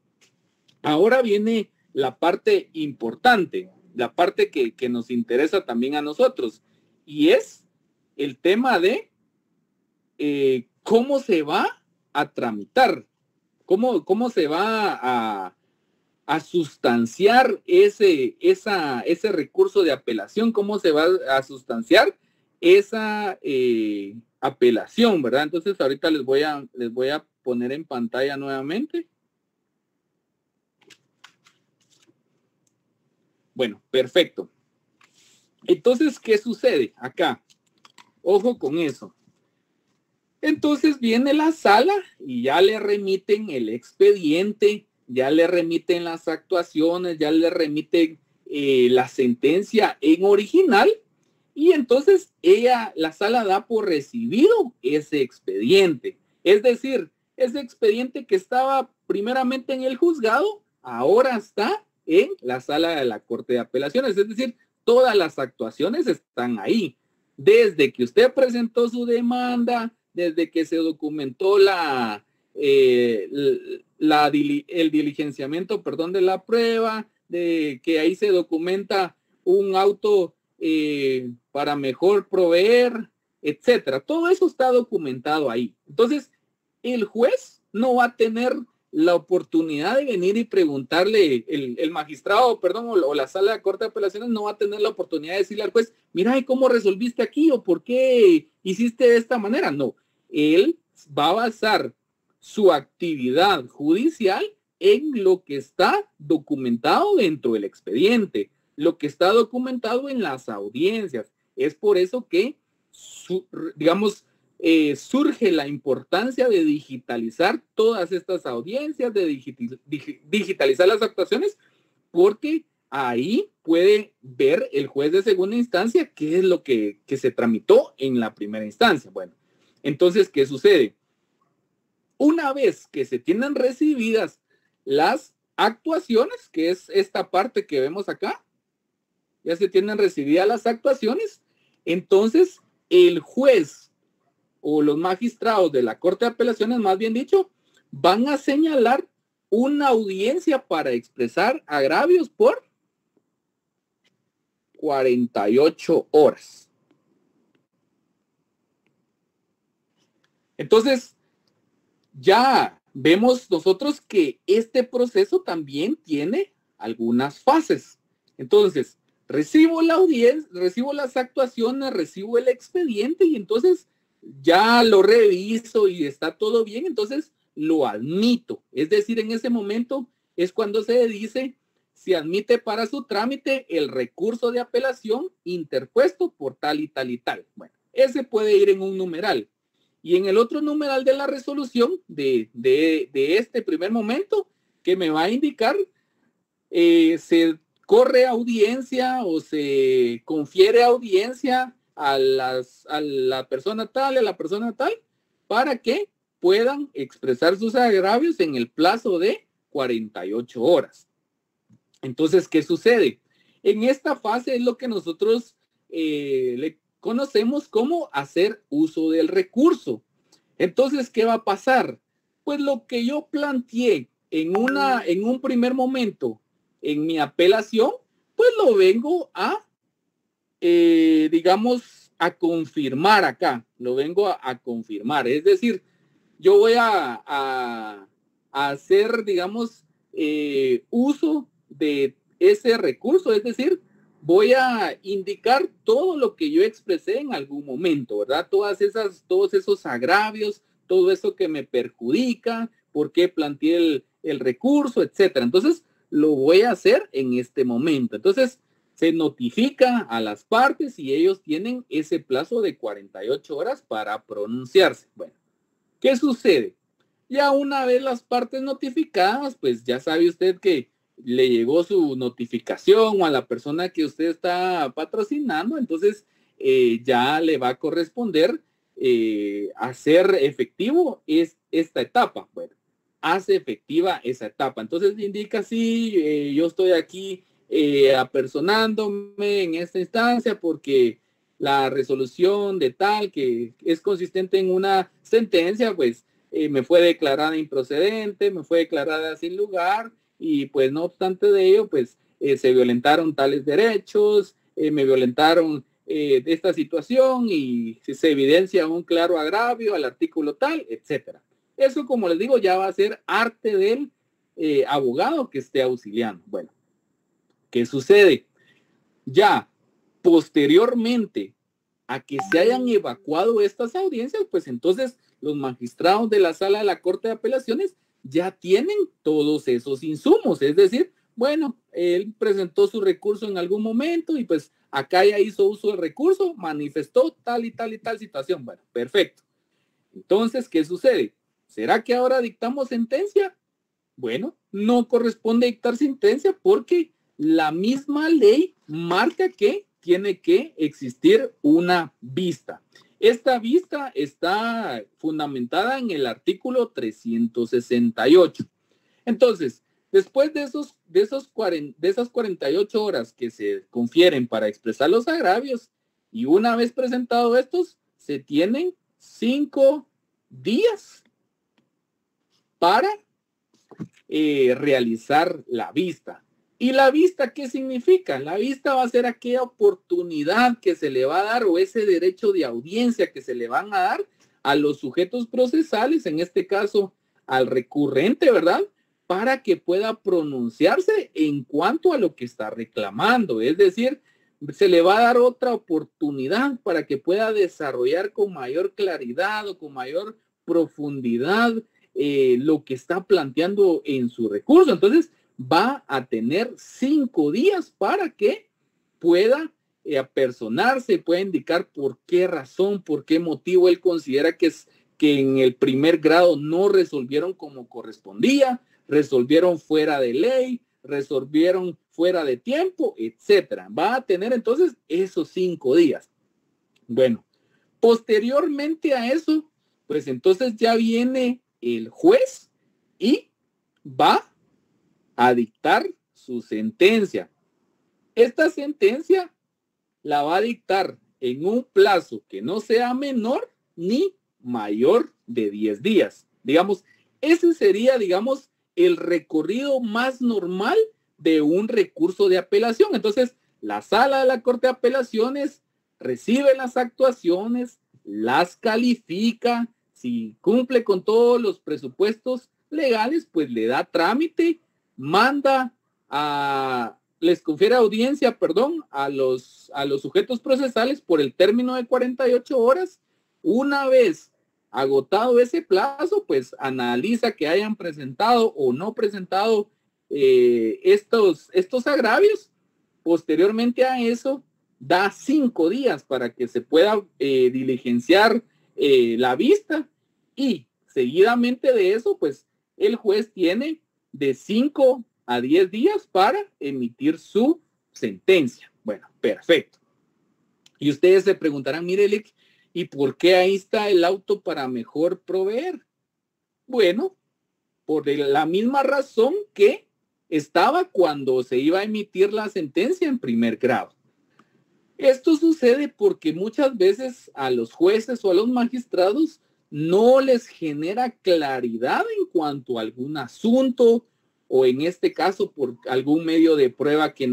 ahora viene la parte importante, la parte que nos interesa también a nosotros, y es el tema de cómo se va a tramitar, cómo se va a sustanciar ese recurso de apelación, cómo se va a sustanciar esa apelación, ¿verdad? Entonces ahorita les voy a poner en pantalla nuevamente. Bueno, perfecto. Entonces, ¿qué sucede acá? Ojo con eso. Entonces viene la sala y ya le remiten el expediente, ya le remiten las actuaciones, ya le remiten la sentencia en original, y entonces la sala da por recibido ese expediente. Es decir, ese expediente que estaba primeramente en el juzgado, ahora está en la sala de la Corte de Apelaciones. Es decir, todas las actuaciones están ahí. Desde que usted presentó su demanda, desde que se documentó el diligenciamiento, de la prueba, de que ahí se documenta un auto para mejor proveer, etcétera. Todo eso está documentado ahí. Entonces, el juez no va a tener la oportunidad de venir y preguntarle, el magistrado, o la sala de Corte de Apelaciones no va a tener la oportunidad de decirle al juez, mira, ¿y cómo resolviste aquí? ¿O por qué hiciste de esta manera? No, él va a basar su actividad judicial en lo que está documentado dentro del expediente, lo que está documentado en las audiencias. Es por eso que, surge la importancia de digitalizar todas estas audiencias, de digitalizar las actuaciones, porque ahí puede ver el juez de segunda instancia qué es lo que se tramitó en la primera instancia. Bueno, entonces, ¿qué sucede? Una vez que se tienen recibidas las actuaciones, que es esta parte que vemos acá, ya se tienen recibidas las actuaciones, entonces el juez o los magistrados de la Corte de Apelaciones, más bien dicho, van a señalar una audiencia para expresar agravios por 48 horas. Entonces, ya vemos nosotros que este proceso también tiene algunas fases. Entonces, recibo la audiencia, recibo las actuaciones, recibo el expediente y entonces ya lo reviso y está todo bien, entonces lo admito. Es decir, en ese momento es cuando se dice: se admite para su trámite el recurso de apelación interpuesto por tal y tal y tal. Bueno, ese puede ir en un numeral. Y en el otro numeral de la resolución de este primer momento, que me va a indicar, se corre audiencia o se confiere audiencia a la persona tal y a la persona tal para que puedan expresar sus agravios en el plazo de 48 horas. Entonces, ¿qué sucede? En esta fase es lo que nosotros le conocemos como hacer uso del recurso. Entonces, ¿qué va a pasar? Pues lo que yo planteé en un primer momento en mi apelación, pues lo vengo a, digamos, a confirmar acá. Lo vengo a confirmar. Es decir, yo voy a hacer, digamos, uso de ese recurso. Es decir, voy a indicar todo lo que yo expresé en algún momento, ¿verdad? Todos esos agravios, todo eso que me perjudica, por qué planteé el recurso, etcétera. Entonces, lo voy a hacer en este momento. Entonces, se notifica a las partes y ellos tienen ese plazo de 48 horas para pronunciarse. Bueno, ¿qué sucede? Ya una vez las partes notificadas, pues ya sabe usted que le llegó su notificación o a la persona que usted está patrocinando, entonces ya le va a corresponder hacer efectivo esta etapa. Bueno, hace efectiva esa etapa. Entonces indica: sí, yo estoy aquí apersonándome en esta instancia porque la resolución de tal que es consistente en una sentencia, pues me fue declarada improcedente, me fue declarada sin lugar, y pues no obstante de ello, pues se violentaron tales derechos, me violentaron de esta situación y se evidencia un claro agravio al artículo tal, etcétera. Eso, como les digo, ya va a ser arte del abogado que esté auxiliando. Bueno, ¿qué sucede? Ya posteriormente a que se hayan evacuado estas audiencias, pues entonces los magistrados de la sala de la Corte de Apelaciones ya tienen todos esos insumos. Es decir, bueno, él presentó su recurso en algún momento y pues acá ya hizo uso del recurso, manifestó tal y tal y tal situación. Bueno, perfecto. Entonces, ¿qué sucede? ¿Será que ahora dictamos sentencia? Bueno, no corresponde dictar sentencia porque la misma ley marca que tiene que existir una vista. Esta vista está fundamentada en el artículo 368. Entonces, después de esas 48 horas que se confieren para expresar los agravios, y una vez presentado estos, se tienen 5 días para realizar la vista. ¿Y la vista qué significa? La vista va a ser aquella oportunidad que se le va a dar, o ese derecho de audiencia que se le van a dar a los sujetos procesales, en este caso al recurrente, ¿verdad? Para que pueda pronunciarse en cuanto a lo que está reclamando. Es decir, se le va a dar otra oportunidad para que pueda desarrollar con mayor claridad o con mayor profundidad lo que está planteando en su recurso. Entonces, va a tener 5 días para que pueda apersonarse, pueda indicar por qué razón, por qué motivo él considera que en el primer grado no resolvieron como correspondía, resolvieron fuera de ley, resolvieron fuera de tiempo, etcétera. Va a tener entonces esos 5 días. Bueno, posteriormente a eso, pues entonces ya viene el juez y va a dictar su sentencia. Esta sentencia la va a dictar en un plazo que no sea menor ni mayor de 10 días. Digamos, ese sería, digamos, el recorrido más normal de un recurso de apelación. Entonces, la sala de la Corte de Apelaciones recibe las actuaciones, las califica, si cumple con todos los presupuestos legales, pues le da trámite, manda les confiere audiencia, a los sujetos procesales por el término de 48 horas. Una vez agotado ese plazo, pues analiza que hayan presentado o no presentado estos agravios. Posteriormente a eso, da 5 días para que se pueda diligenciar la vista, y seguidamente de eso, pues el juez tiene de 5 a 10 días para emitir su sentencia. Bueno, perfecto. Y ustedes se preguntarán, mire, Lick, ¿y por qué ahí está el auto para mejor proveer? Bueno, por la misma razón que estaba cuando se iba a emitir la sentencia en primer grado. Esto sucede porque muchas veces a los jueces o a los magistrados no les genera claridad en cuanto a algún asunto, o en este caso por algún medio de prueba que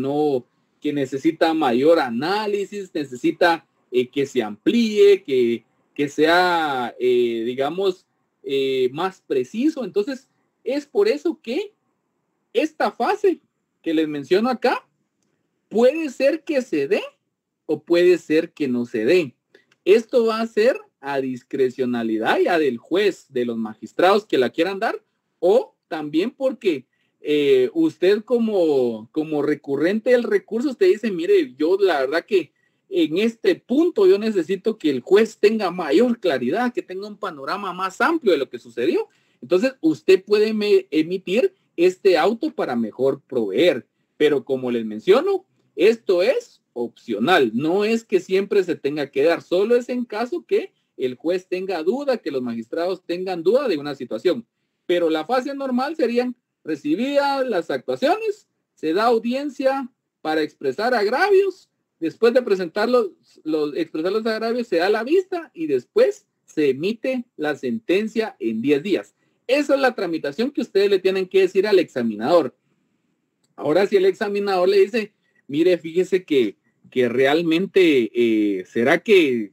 necesita mayor análisis, necesita que se amplíe, que sea, digamos, más preciso. Entonces, es por eso que esta fase que les menciono acá puede ser que se dé o puede ser que no se dé. Esto va a ser a discrecionalidad ya del juez, de los magistrados que la quieran dar, o también porque usted como recurrente del recurso, usted dice, mire, yo la verdad que en este punto yo necesito que el juez tenga mayor claridad, que tenga un panorama más amplio de lo que sucedió. Entonces, usted puede emitir este auto para mejor proveer. Pero como les menciono, esto es opcional. No es que siempre se tenga que dar. Solo es en caso que el juez tenga duda, que los magistrados tengan duda de una situación. Pero la fase normal serían recibidas las actuaciones, se da audiencia para expresar agravios. Después de presentar expresar los agravios, se da la vista y después se emite la sentencia en 10 días. Esa es la tramitación que ustedes le tienen que decir al examinador. Ahora, si el examinador le dice, mire, fíjese que realmente, ¿será que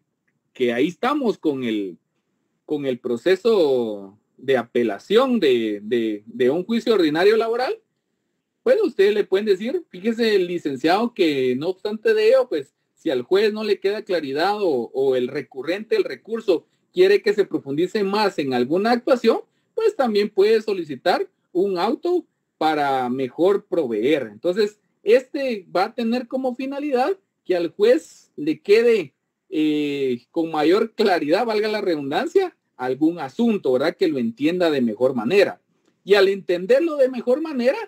ahí estamos con el proceso de apelación de un juicio ordinario laboral? Bueno, ustedes le pueden decir, fíjese, el licenciado, que no obstante de ello, pues si al juez no le queda claridad o el recurrente del recurso quiere que se profundice más en alguna actuación, pues también puede solicitar un auto para mejor proveer. Entonces, este va a tener como finalidad que al juez le quede con mayor claridad, valga la redundancia, algún asunto, ¿verdad? Que lo entienda de mejor manera. Y al entenderlo de mejor manera,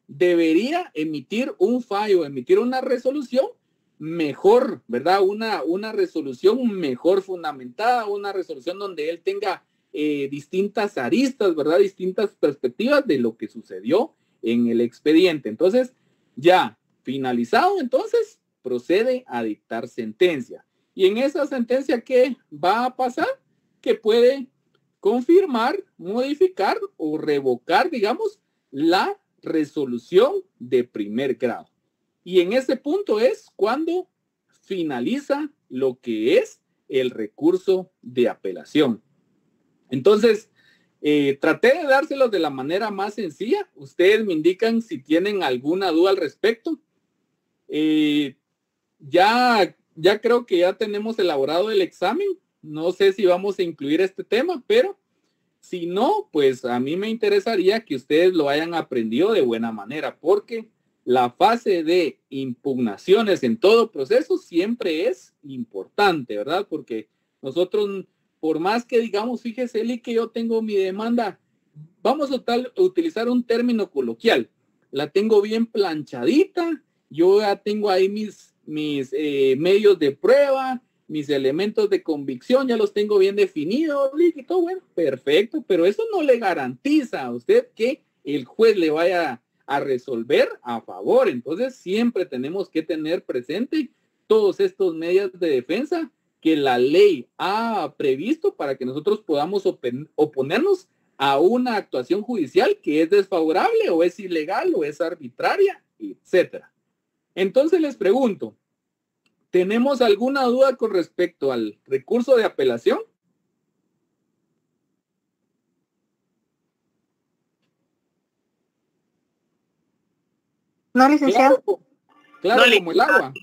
debería emitir un fallo, emitir una resolución mejor, ¿verdad? Una resolución mejor fundamentada, una resolución donde él tenga distintas aristas, ¿verdad? Distintas perspectivas de lo que sucedió en el expediente. Entonces, ya finalizado, entonces procede a dictar sentencia. Y en esa sentencia, ¿qué va a pasar? Que puede confirmar, modificar o revocar, digamos, la resolución de primer grado. Y en ese punto es cuando finaliza lo que es el recurso de apelación. Entonces, traté de dárselos de la manera más sencilla. Ustedes me indican si tienen alguna duda al respecto. Ya creo que ya tenemos elaborado el examen. No sé si vamos a incluir este tema, pero si no, pues a mí me interesaría que ustedes lo hayan aprendido de buena manera, porque la fase de impugnaciones en todo proceso siempre es importante, ¿verdad? Porque nosotros, por más que digamos, fíjese, Eli, que yo tengo mi demanda, vamos a utilizar un término coloquial, la tengo bien planchadita, yo ya tengo ahí mis medios de prueba, mis elementos de convicción, ya los tengo bien definidos, y todo, bueno, perfecto, pero eso no le garantiza a usted que el juez le vaya a resolver a favor. Entonces, siempre tenemos que tener presente todos estos medios de defensa que la ley ha previsto para que nosotros podamos oponernos a una actuación judicial que es desfavorable o es ilegal o es arbitraria, etcétera. Entonces les pregunto, ¿tenemos alguna duda con respecto al recurso de apelación? No, licenciado. Claro, como el agua.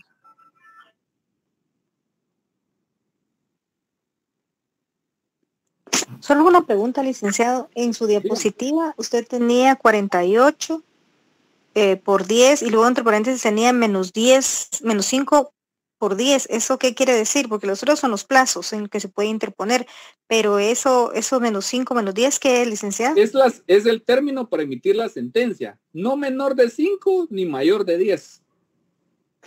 Solo una pregunta, licenciado. En su diapositiva usted tenía 48 por 10 y luego entre paréntesis tenía -10, -5 por 10. ¿Eso qué quiere decir? Porque los otros son los plazos en que se puede interponer, pero eso -5, -10, ¿qué es, licenciada? Es el término para emitir la sentencia, no menor de 5 ni mayor de 10.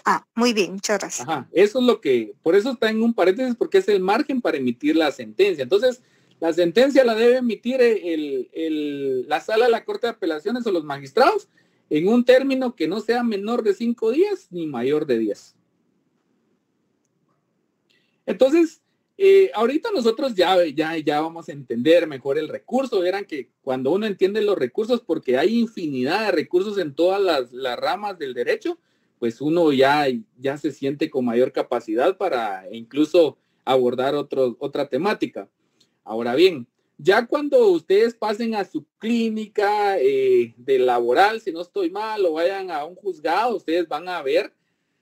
Ah, muy bien, muchas gracias. Ajá, eso es lo que, por eso está en un paréntesis, porque es el margen para emitir la sentencia. Entonces, la sentencia la debe emitir la sala de la Corte de Apelaciones o los magistrados en un término que no sea menor de 5 días ni mayor de 10. Entonces, ahorita nosotros ya vamos a entender mejor el recurso. Verán que cuando uno entiende los recursos, porque hay infinidad de recursos en todas las ramas del derecho, pues uno ya se siente con mayor capacidad para incluso abordar otra temática. Ahora bien, ya cuando ustedes pasen a su clínica de laboral, si no estoy mal, o vayan a un juzgado, ustedes van a ver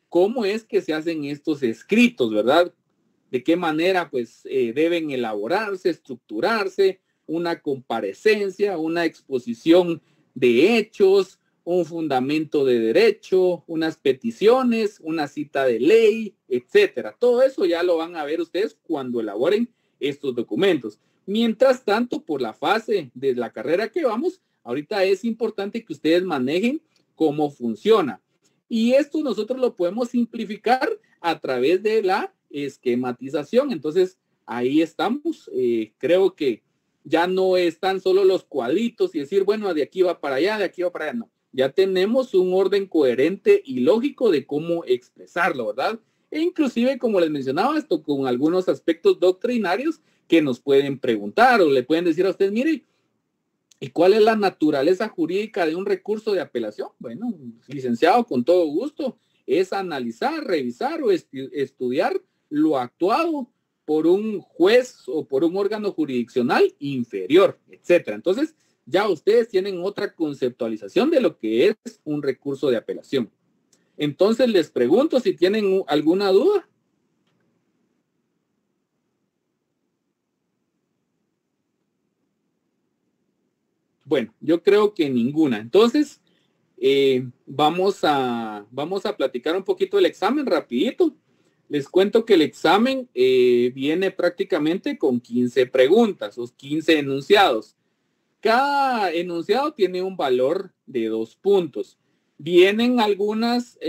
cómo es que se hacen estos escritos, ¿verdad? De qué manera pues deben elaborarse, estructurarse, una comparecencia, una exposición de hechos, un fundamento de derecho, unas peticiones, una cita de ley, etcétera. Todo eso ya lo van a ver ustedes cuando elaboren estos documentos. Mientras tanto, por la fase de la carrera que vamos, ahorita es importante que ustedes manejen cómo funciona. Y esto nosotros lo podemos simplificar a través de la esquematización. Entonces, ahí estamos. Creo que ya no están solo los cuadritos y decir, bueno, de aquí va para allá, de aquí va para allá. No, ya tenemos un orden coherente y lógico de cómo expresarlo, ¿verdad? E inclusive, como les mencionaba, esto con algunos aspectos doctrinarios que nos pueden preguntar o le pueden decir a ustedes, mire, ¿y cuál es la naturaleza jurídica de un recurso de apelación? Bueno, licenciado, con todo gusto, es analizar, revisar o estudiar lo actuado por un juez o por un órgano jurisdiccional inferior, etcétera. Entonces, ya ustedes tienen otra conceptualización de lo que es un recurso de apelación. Entonces, les pregunto si tienen alguna duda. Bueno, yo creo que ninguna. Entonces, vamos a platicar un poquito del examen rapidito. Les cuento que el examen viene prácticamente con 15 preguntas o 15 enunciados. Cada enunciado tiene un valor de 2 puntos. Vienen algunas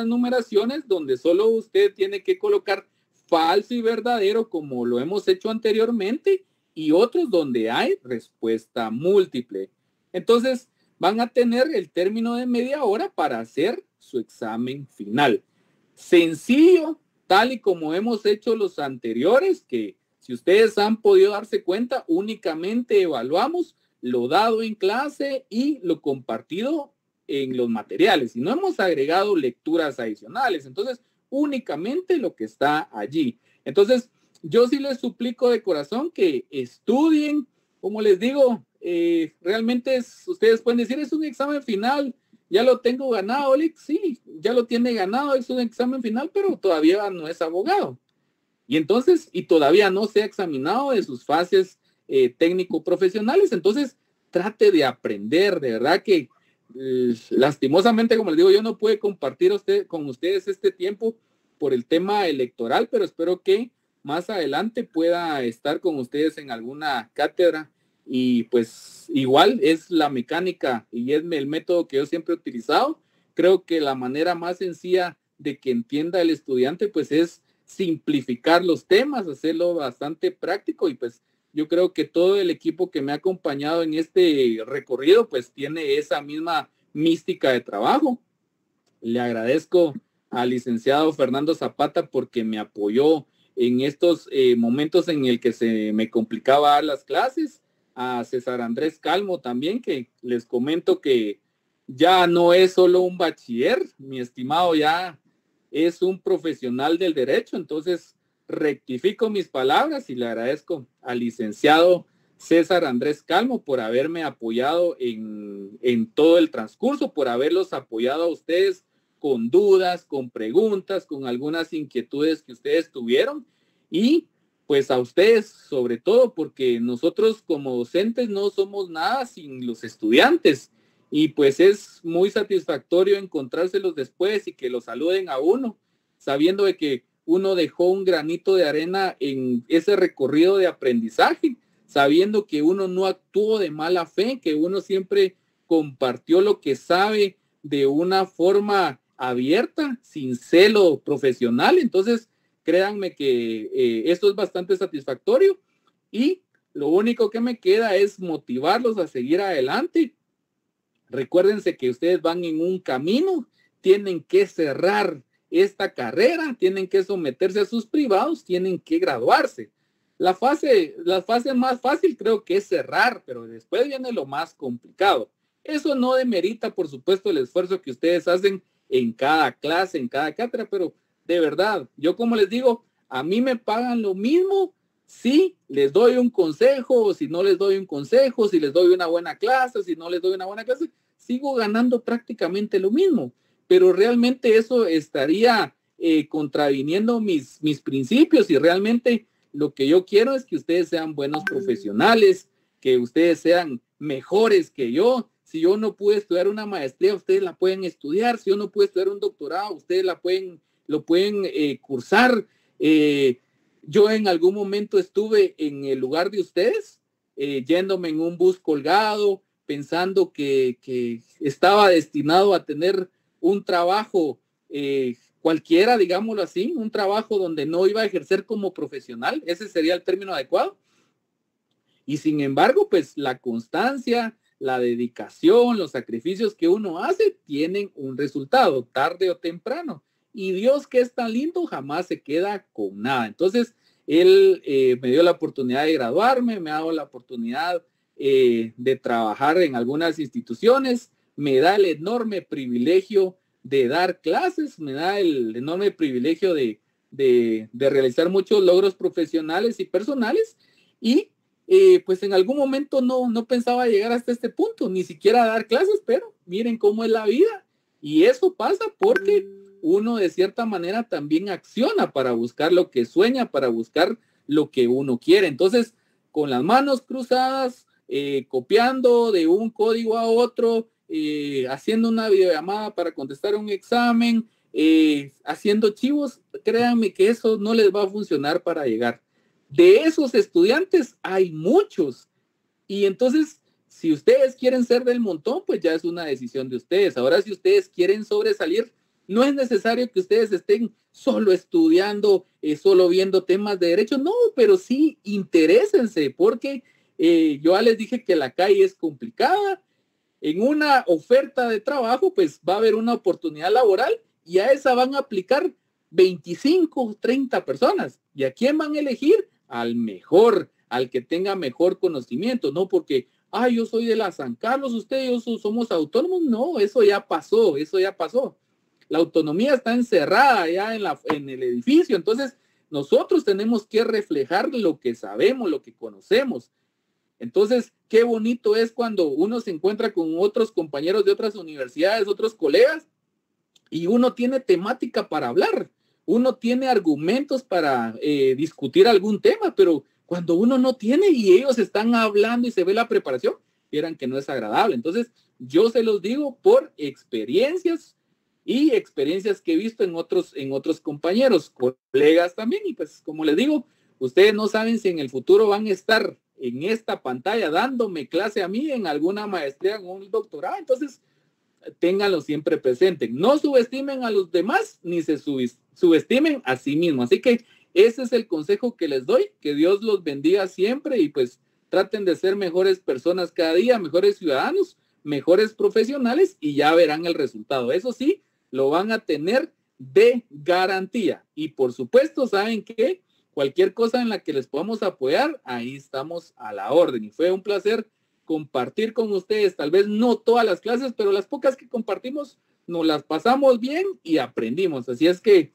numeraciones donde solo usted tiene que colocar falso y verdadero como lo hemos hecho anteriormente y otros donde hay respuesta múltiple. Entonces van a tener el término de media hora para hacer su examen final. Sencillo, tal y como hemos hecho los anteriores, que si ustedes han podido darse cuenta, únicamente evaluamos lo dado en clase y lo compartido en los materiales y no hemos agregado lecturas adicionales. Entonces, únicamente lo que está allí. Entonces, yo sí les suplico de corazón que estudien. Como les digo, realmente ustedes pueden decir, es un examen final, ya lo tengo ganado, Alex. Sí, ya lo tiene ganado, es un examen final, pero todavía no es abogado. Y entonces, y todavía no se ha examinado de sus fases técnico-profesionales. Entonces, trate de aprender, de verdad que lastimosamente, como les digo, yo no pude compartir con ustedes este tiempo por el tema electoral, pero espero que más adelante pueda estar con ustedes en alguna cátedra y pues igual es la mecánica y es el método que yo siempre he utilizado. Creo que la manera más sencilla de que entienda el estudiante pues es simplificar los temas, hacerlo bastante práctico y pues yo creo que todo el equipo que me ha acompañado en este recorrido pues tiene esa misma mística de trabajo. Le agradezco al licenciado Fernando Zapata porque me apoyó en estos momentos en el que se me complicaba dar las clases, a César Andrés Calmo también, que les comento que ya no es solo un bachiller, mi estimado ya es un profesional del derecho, entonces rectifico mis palabras y le agradezco al licenciado César Andrés Calmo por haberme apoyado en todo el transcurso, por haberlos apoyado a ustedes con dudas, con preguntas, con algunas inquietudes que ustedes tuvieron y pues a ustedes sobre todo porque nosotros como docentes no somos nada sin los estudiantes y pues es muy satisfactorio encontrárselos después y que los saluden a uno, sabiendo de que uno dejó un granito de arena en ese recorrido de aprendizaje, sabiendo que uno no actuó de mala fe, que uno siempre compartió lo que sabe de una forma abierta, sin celo profesional. Entonces, créanme que esto es bastante satisfactorio y lo único que me queda es motivarlos a seguir adelante. Recuérdense que ustedes van en un camino, tienen que cerrar esta carrera, tienen que someterse a sus privados, tienen que graduarse. La fase más fácil creo que es cerrar, pero después viene lo más complicado. Eso no demerita, por supuesto, el esfuerzo que ustedes hacen en cada clase, en cada cátedra, pero de verdad, yo como les digo, a mí me pagan lo mismo si les doy un consejo o si no les doy un consejo, si les doy una buena clase, si no les doy una buena clase, sigo ganando prácticamente lo mismo. Pero realmente eso estaría contraviniendo mis principios y realmente lo que yo quiero es que ustedes sean buenos profesionales, que ustedes sean mejores que yo. Si yo no pude estudiar una maestría, ustedes la pueden estudiar. Si yo no pude estudiar un doctorado, ustedes lo pueden cursar. Yo en algún momento estuve en el lugar de ustedes, yéndome en un bus colgado, pensando que estaba destinado a tener un trabajo cualquiera, digámoslo así, un trabajo donde no iba a ejercer como profesional, ese sería el término adecuado. Y sin embargo, pues la constancia, la dedicación, los sacrificios que uno hace tienen un resultado, tarde o temprano. Y Dios, que es tan lindo, jamás se queda con nada. Entonces, Él me dio la oportunidad de graduarme, me ha dado la oportunidad de trabajar en algunas instituciones, me da el enorme privilegio de dar clases, me da el enorme privilegio de realizar muchos logros profesionales y personales y pues en algún momento no pensaba llegar hasta este punto, ni siquiera dar clases, pero miren cómo es la vida y eso pasa porque uno de cierta manera también acciona para buscar lo que sueña, para buscar lo que uno quiere. Entonces, con las manos cruzadas, copiando de un código a otro, haciendo una videollamada para contestar un examen, haciendo chivos, créanme que eso no les va a funcionar para llegar. De esos estudiantes hay muchos. Y entonces, si ustedes quieren ser del montón, pues ya es una decisión de ustedes. Ahora, si ustedes quieren sobresalir, no es necesario que ustedes estén solo estudiando, solo viendo temas de derecho. No, pero sí interésense, porque yo ya les dije que la calle es complicada. En una oferta de trabajo, pues va a haber una oportunidad laboral y a esa van a aplicar 25, 30 personas. ¿Y a quién van a elegir? Al mejor, al que tenga mejor conocimiento, no porque, yo soy de la San Carlos, ustedes somos autónomos. No, eso ya pasó, eso ya pasó. La autonomía está encerrada ya en el edificio, entonces nosotros tenemos que reflejar lo que sabemos, lo que conocemos. Entonces, qué bonito es cuando uno se encuentra con otros compañeros de otras universidades, otros colegas, y uno tiene temática para hablar, uno tiene argumentos para discutir algún tema, pero cuando uno no tiene y ellos están hablando y se ve la preparación, vieran que no es agradable. Entonces, yo se los digo por experiencias y experiencias que he visto en otros compañeros, colegas también, y pues como les digo, ustedes no saben si en el futuro van a estar en esta pantalla dándome clase a mí en alguna maestría, en un doctorado. Entonces, ténganlo siempre presente. No subestimen a los demás, ni se subestimen a sí mismos. Así que ese es el consejo que les doy. Que Dios los bendiga siempre y pues traten de ser mejores personas cada día, mejores ciudadanos, mejores profesionales y ya verán el resultado. Eso sí, lo van a tener de garantía. Y por supuesto, saben que cualquier cosa en la que les podamos apoyar, ahí estamos a la orden. Y fue un placer compartir con ustedes, tal vez no todas las clases, pero las pocas que compartimos, nos las pasamos bien y aprendimos. Así es que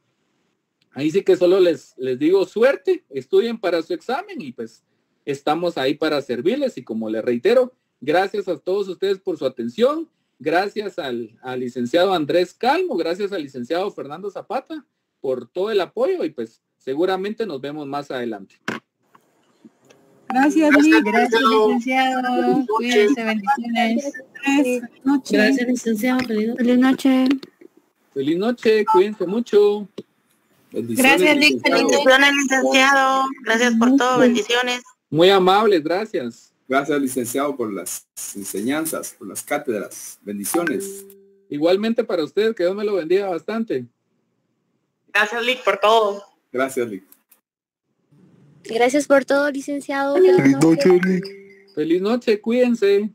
ahí sí que solo les digo suerte, estudien para su examen y pues estamos ahí para servirles. Y como les reitero, gracias a todos ustedes por su atención. Gracias al licenciado Andrés Calmo, gracias al licenciado Fernando Zapata por todo el apoyo y pues seguramente nos vemos más adelante. Gracias, Lic. Gracias, licenciado. Cuídense, bendiciones. Gracias, licenciado. Feliz noche. Feliz noche, cuídense mucho. Gracias, Lic. Bendiciones, licenciado. Gracias por todo. Bendiciones. Muy amables, gracias. Gracias, licenciado, por las enseñanzas, por las cátedras. Bendiciones. Igualmente para usted, que Dios me lo bendiga bastante. Gracias, Lic, por todo. Gracias, Lic. Gracias por todo, licenciado. Feliz noche, Lic. Feliz noche, cuídense.